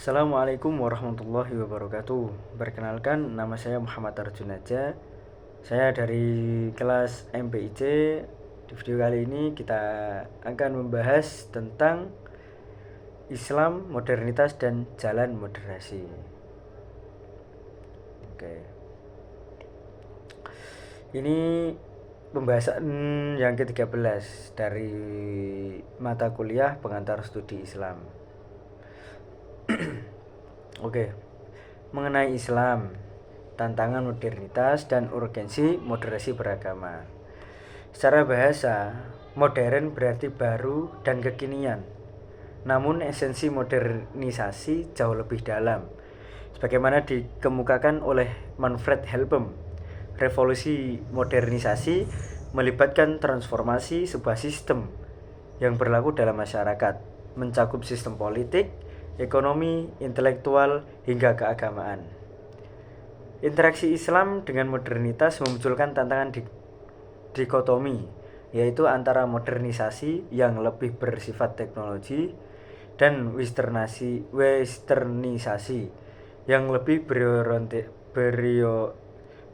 Assalamualaikum warahmatullahi wabarakatuh. Perkenalkan, nama saya Muhammad Arjunaja. Saya dari kelas MPIC. Di video kali ini kita akan membahas tentang Islam, modernitas, dan jalan moderasi. Oke. Ini pembahasan yang ke-13 dari mata kuliah pengantar studi Islam. Oke. Mengenai Islam, tantangan modernitas dan urgensi moderasi beragama. Secara bahasa, modern berarti baru dan kekinian. Namun esensi modernisasi jauh lebih dalam. Sebagaimana dikemukakan oleh Manfred Helbem, revolusi modernisasi melibatkan transformasi sebuah sistem yang berlaku dalam masyarakat, mencakup sistem politik, ekonomi, intelektual, hingga keagamaan. Interaksi Islam dengan modernitas memunculkan tantangan dikotomi, yaitu antara modernisasi yang lebih bersifat teknologi dan westernisasi yang lebih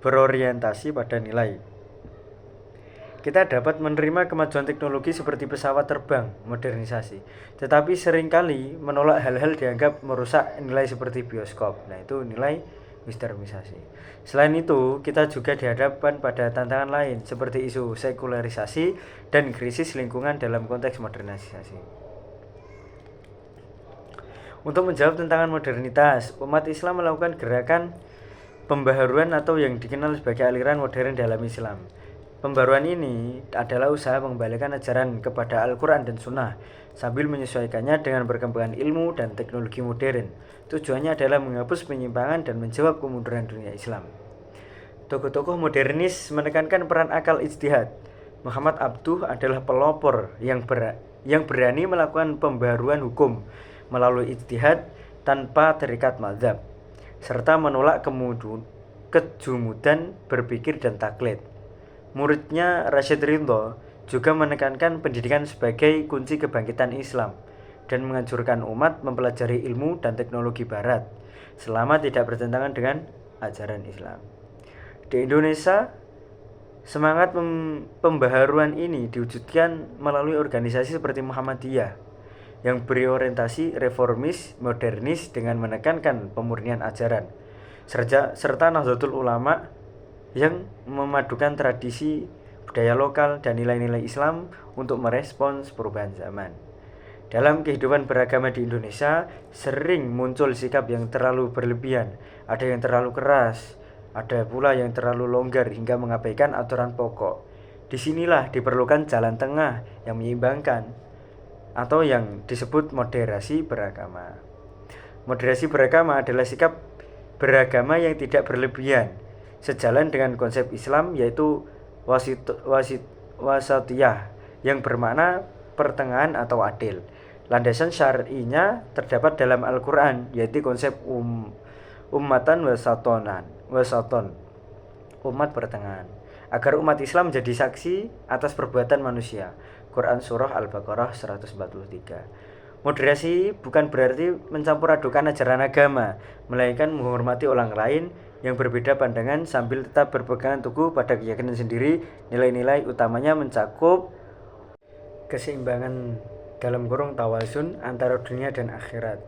berorientasi pada nilai. Kita dapat menerima kemajuan teknologi seperti pesawat terbang, modernisasi, tetapi seringkali menolak hal-hal dianggap merusak nilai seperti bioskop. Nah, itu nilai westernisasi. Selain itu, kita juga dihadapkan pada tantangan lain seperti isu sekularisasi dan krisis lingkungan dalam konteks modernisasi. Untuk menjawab tantangan modernitas, umat Islam melakukan gerakan pembaharuan atau yang dikenal sebagai aliran modern dalam Islam. Pembaruan ini adalah usaha mengembalikan ajaran kepada Al-Quran dan Sunnah sambil menyesuaikannya dengan perkembangan ilmu dan teknologi modern. Tujuannya adalah menghapus penyimpangan dan menjawab kemunduran dunia Islam. Tokoh-tokoh modernis menekankan peran akal ijtihad. Muhammad Abduh adalah pelopor yang berani melakukan pembaruan hukum melalui ijtihad tanpa terikat mazhab, serta menolak kejumudan berpikir dan taklid. Muridnya Rashid Ridho juga menekankan pendidikan sebagai kunci kebangkitan Islam dan menganjurkan umat mempelajari ilmu dan teknologi barat selama tidak bertentangan dengan ajaran Islam. Di Indonesia, semangat pembaharuan ini diwujudkan melalui organisasi seperti Muhammadiyah yang berorientasi reformis, modernis dengan menekankan pemurnian ajaran, serta Nahdlatul Ulama yang memadukan tradisi, budaya lokal, dan nilai-nilai Islam untuk merespons perubahan zaman. Dalam kehidupan beragama di Indonesia, sering muncul sikap yang terlalu berlebihan, ada yang terlalu keras, ada pula yang terlalu longgar hingga mengabaikan aturan pokok. Disinilah diperlukan jalan tengah yang menyeimbangkan, atau yang disebut moderasi beragama. Moderasi beragama adalah sikap beragama yang tidak berlebihan, sejalan dengan konsep Islam yaitu wasatiyah yang bermakna pertengahan atau adil. Landasan syar'inya terdapat dalam Al-Quran, yaitu konsep ummatan wasaton, umat pertengahan, agar umat Islam menjadi saksi atas perbuatan manusia. Quran Surah Al-Baqarah 143. Moderasi bukan berarti mencampur adukan ajaran agama, melainkan menghormati orang lain yang berbeda pandangan sambil tetap berpegang teguh pada keyakinan sendiri. Nilai-nilai utamanya mencakup keseimbangan dalam kurung tawazun antara dunia dan akhirat,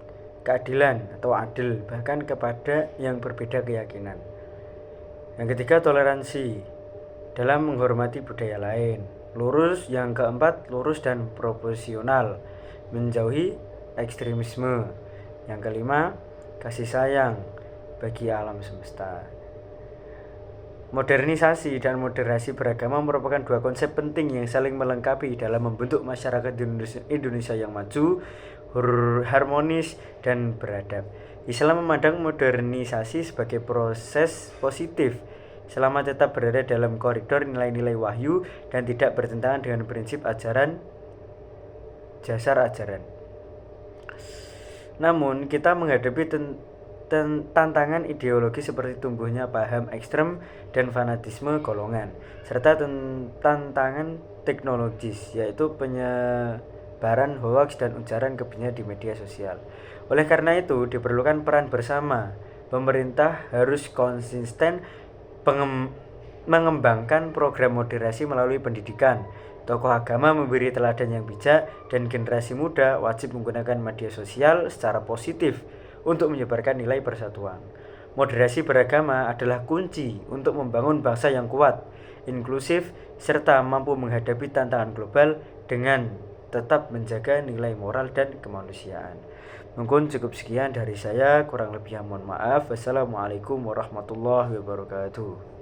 keadilan atau adil bahkan kepada yang berbeda keyakinan. Yang ketiga, toleransi dalam menghormati budaya lain. Yang keempat, lurus dan proporsional, menjauhi ekstremisme. Yang kelima, kasih sayang bagi alam semesta. Modernisasi dan moderasi beragama merupakan dua konsep penting yang saling melengkapi dalam membentuk masyarakat Indonesia yang maju, harmonis, dan beradab. Islam memandang modernisasi sebagai proses positif selama tetap berada dalam koridor nilai-nilai wahyu dan tidak bertentangan dengan prinsip dasar ajaran. Namun, kita menghadapi tantangan ideologi seperti tumbuhnya paham ekstrem dan fanatisme golongan, serta tantangan teknologis, yaitu penyebaran hoaks dan ujaran kebencian di media sosial. Oleh karena itu, diperlukan peran bersama. Pemerintah harus konsisten mengembangkan program moderasi melalui pendidikan. Tokoh agama memberi teladan yang bijak, dan generasi muda wajib menggunakan media sosial secara positif untuk menyebarkan nilai persatuan. Moderasi beragama adalah kunci untuk membangun bangsa yang kuat, inklusif, serta mampu menghadapi tantangan global dengan tetap menjaga nilai moral dan kemanusiaan. Mungkin cukup sekian dari saya, kurang lebihnya mohon maaf. Wassalamualaikum warahmatullahi wabarakatuh.